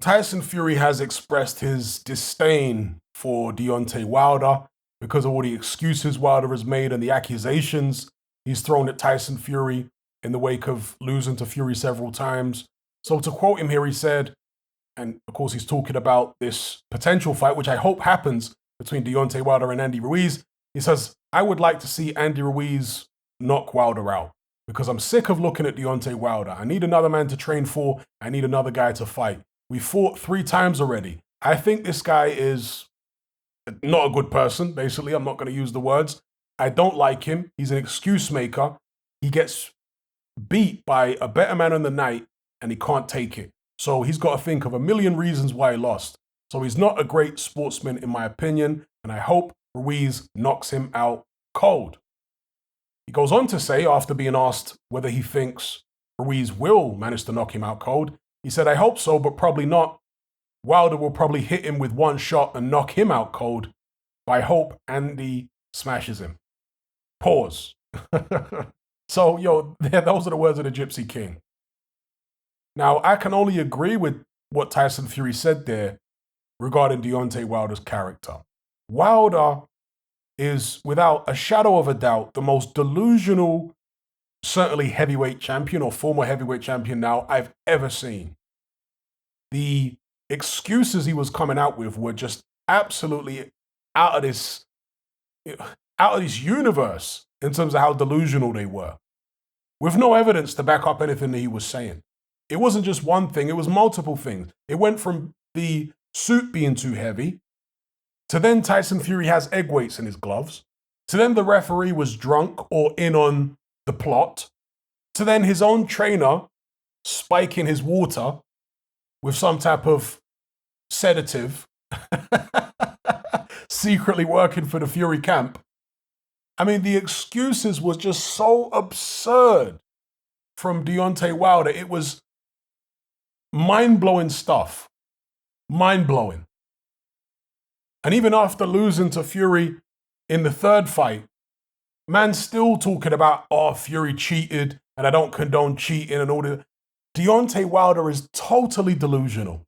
Tyson Fury has expressed his disdain for Deontay Wilder because of all the excuses Wilder has made and the accusations he's thrown at Tyson Fury in the wake of losing to Fury several times. So, to quote him here, he said, and of course, he's talking about this potential fight, which I hope happens between Deontay Wilder and Andy Ruiz. He says, I would like to see Andy Ruiz knock Wilder out because I'm sick of looking at Deontay Wilder. I need another man to train for. I need another guy to fight. We fought 3 times already. I think this guy is not a good person, basically. I'm not going to use the words. I don't like him. He's an excuse maker. He gets beat by a better man on the night and he can't take it. So he's got to think of a million reasons why he lost. So he's not a great sportsman, in my opinion, and I hope Ruiz knocks him out cold. He goes on to say, after being asked whether he thinks Ruiz will manage to knock him out cold, he said, I hope so, but probably not. Wilder will probably hit him with one shot and knock him out cold. But I hope Andy smashes him. Pause. So, those are the words of the Gypsy King. Now, I can only agree with what Tyson Fury said there regarding Deontay Wilder's character. Wilder is, without a shadow of a doubt, the most delusional, certainly heavyweight champion or former heavyweight champion now I've ever seen. The excuses he was coming out with were just absolutely out of this universe in terms of how delusional they were, with no evidence to back up anything that he was saying. It wasn't just one thing, it was multiple things. It went from the suit being too heavy, to then Tyson Fury has egg weights in his gloves, to then the referee was drunk or in on the plot, to then his own trainer spiking his water with some type of sedative, secretly working for the Fury camp. I mean, the excuses was just so absurd from Deontay Wilder. It was mind-blowing stuff. Mind-blowing. And even after losing to Fury in the third fight, man's still talking about, oh, Fury cheated and I don't condone cheating and all that. Deontay Wilder is totally delusional.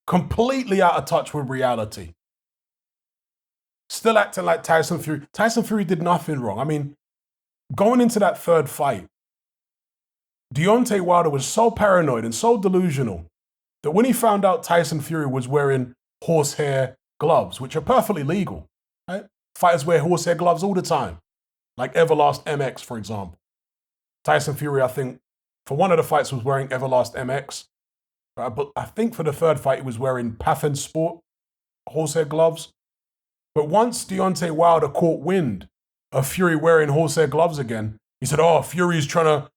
Completely out of touch with reality. Still acting like Tyson Fury. Tyson Fury did nothing wrong. I mean, going into that third fight, Deontay Wilder was so paranoid and so delusional that when he found out Tyson Fury was wearing horsehair gloves, which are perfectly legal, right? Fighters wear horsehair gloves all the time, like Everlast MX, for example. Tyson Fury, I think, for one of the fights was wearing Everlast MX, but I think for the third fight, he was wearing Pathan Sport horsehair gloves. But once Deontay Wilder caught wind of Fury wearing horsehair gloves again, he said, oh, Fury's trying to,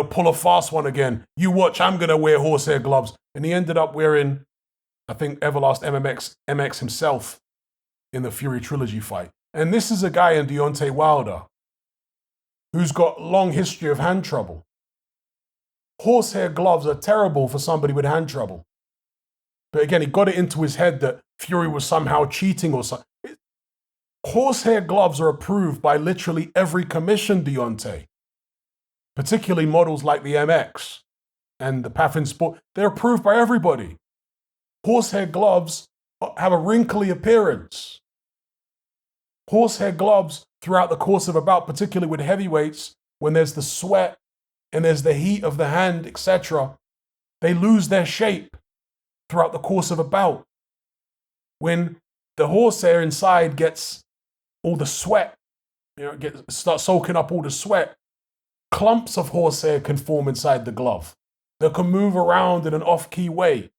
pull a fast one again. You watch, I'm going to wear horsehair gloves. And he ended up wearing, I think, Everlast MX himself in the Fury trilogy fight. And this is a guy in Deontay Wilder who's got long history of hand trouble. Horsehair gloves are terrible for somebody with hand trouble. But again, he got it into his head that Fury was somehow cheating or something. Horsehair gloves are approved by literally every commission, Deontay. Particularly models like the MX and the Pathan Sport. They're approved by everybody. Horsehair gloves have a wrinkly appearance. Horsehair gloves throughout the course of a bout, particularly with heavyweights, when there's the sweat and there's the heat of the hand, etc., they lose their shape throughout the course of a bout. When the horsehair inside gets all the sweat, starts soaking up all the sweat, clumps of horsehair can form inside the glove that can move around in an off-key way.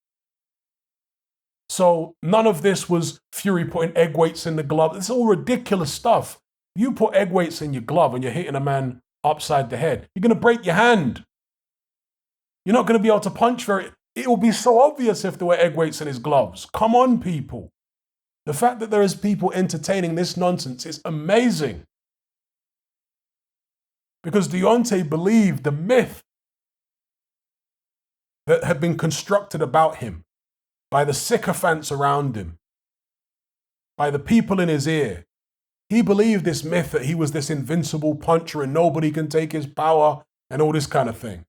So none of this was Fury putting egg weights in the glove. It's all ridiculous stuff. You put egg weights in your glove and you're hitting a man upside the head, you're going to break your hand. You're not going to be able to punch it will be so obvious if there were egg weights in his gloves. Come on, people. The fact that there is people entertaining this nonsense is amazing. Because Deontay believed the myth that had been constructed about him by the sycophants around him, by the people in his ear. He believed this myth that he was this invincible puncher and nobody can take his power and all this kind of thing.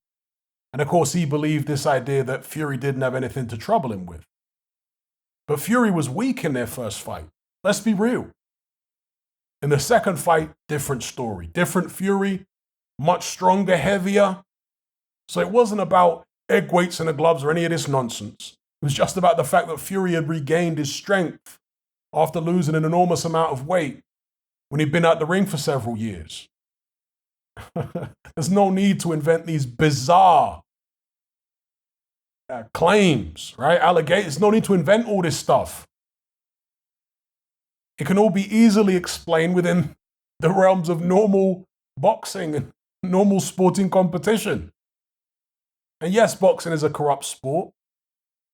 And of course, he believed this idea that Fury didn't have anything to trouble him with. But Fury was weak in their first fight. Let's be real. In the second fight, different story. Different Fury, much stronger, heavier. So it wasn't about egg weights and the gloves or any of this nonsense. It was just about the fact that Fury had regained his strength after losing an enormous amount of weight when he'd been out the ring for several years. There's no need to invent these bizarre claims, right? Allegations. No need to invent all this stuff. It can all be easily explained within the realms of normal boxing and normal sporting competition. And yes, boxing is a corrupt sport.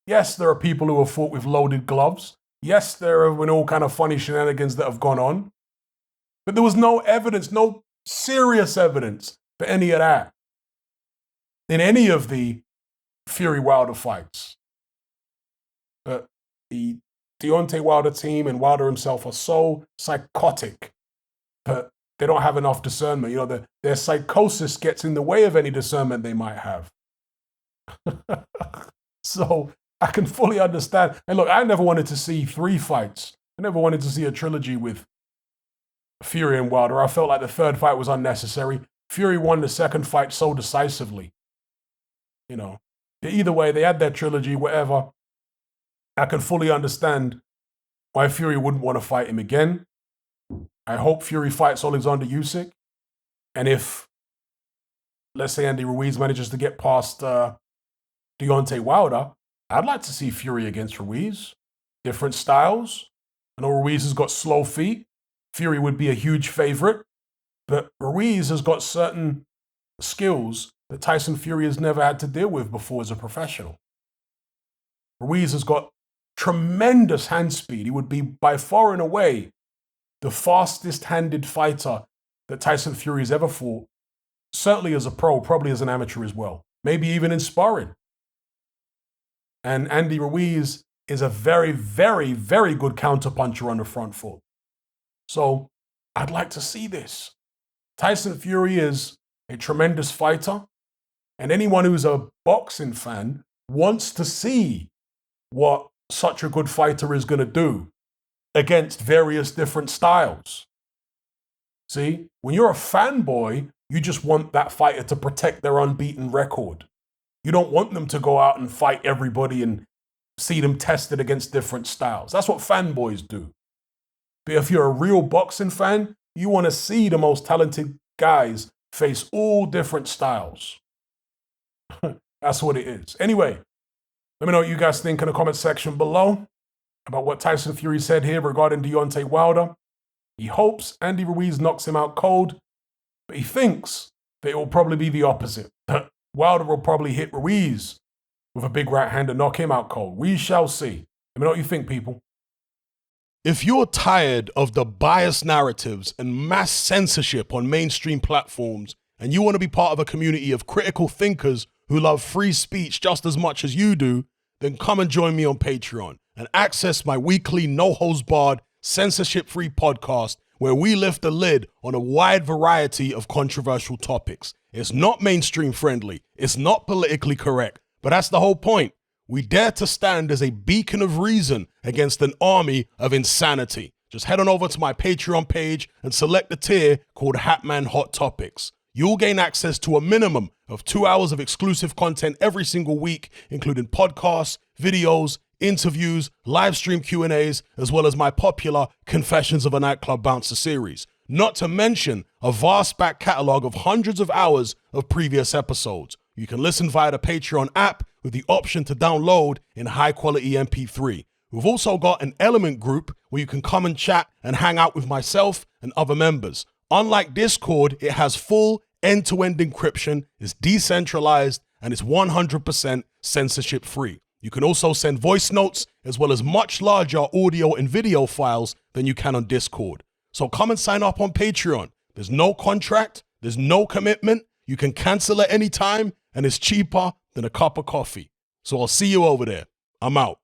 Yes, there are people who have fought with loaded gloves. Yes, there have been all kind of funny shenanigans that have gone on. But there was no evidence, no serious evidence for any of that in any of the Fury Wilder fights. The Deontay Wilder team and Wilder himself are so psychotic that they don't have enough discernment. You know, their psychosis gets in the way of any discernment they might have. So I can fully understand. And look, I never wanted to see 3 fights. I never wanted to see a trilogy with Fury and Wilder. I felt like the third fight was unnecessary. Fury won the second fight so decisively. You know, either way, they had their trilogy, whatever. I can fully understand why Fury wouldn't want to fight him again. I hope Fury fights Alexander Usyk. And if, let's say, Andy Ruiz manages to get past Deontay Wilder, I'd like to see Fury against Ruiz. Different styles. I know Ruiz has got slow feet. Fury would be a huge favorite. But Ruiz has got certain skills that Tyson Fury has never had to deal with before as a professional. Ruiz has got tremendous hand speed. He would be by far and away the fastest-handed fighter that Tyson Fury has ever fought. Certainly as a pro, probably as an amateur as well. Maybe even in sparring. And Andy Ruiz is a very, very, very good counterpuncher on the front foot. So I'd like to see this. Tyson Fury is a tremendous fighter. And anyone who's a boxing fan wants to see what such a good fighter is going to do against various different styles. See, when you're a fanboy, you just want that fighter to protect their unbeaten record. You don't want them to go out and fight everybody and see them tested against different styles. That's what fanboys do. But if you're a real boxing fan, you want to see the most talented guys face all different styles. That's what it is. Anyway, let me know what you guys think in the comment section below about what Tyson Fury said here regarding Deontay Wilder. He hopes Andy Ruiz knocks him out cold, but he thinks that it will probably be the opposite. Wilder will probably hit Ruiz with a big right hand and knock him out cold. We shall see. Let me know what you think, people. If you're tired of the biased narratives and mass censorship on mainstream platforms, and you want to be part of a community of critical thinkers who love free speech just as much as you do, then come and join me on Patreon and access my weekly no-holds-barred, censorship-free podcast where we lift the lid on a wide variety of controversial topics. It's not mainstream friendly, it's not politically correct, but that's the whole point. We dare to stand as a beacon of reason against an army of insanity. Just head on over to my Patreon page and select the tier called Hatman Hot Topics. You'll gain access to a minimum of 2 hours of exclusive content every single week, including podcasts, videos, interviews, live stream Q&As, as well as my popular Confessions of a Nightclub Bouncer series. Not to mention a vast back catalog of hundreds of hours of previous episodes. You can listen via the Patreon app with the option to download in high-quality MP3. We've also got an Element group where you can come and chat and hang out with myself and other members. Unlike Discord, it has full end-to-end encryption, is decentralized, and it's 100% censorship-free. You can also send voice notes as well as much larger audio and video files than you can on Discord. So come and sign up on Patreon. There's no contract, there's no commitment, you can cancel at any time, and it's cheaper than a cup of coffee. So I'll see you over there. I'm out.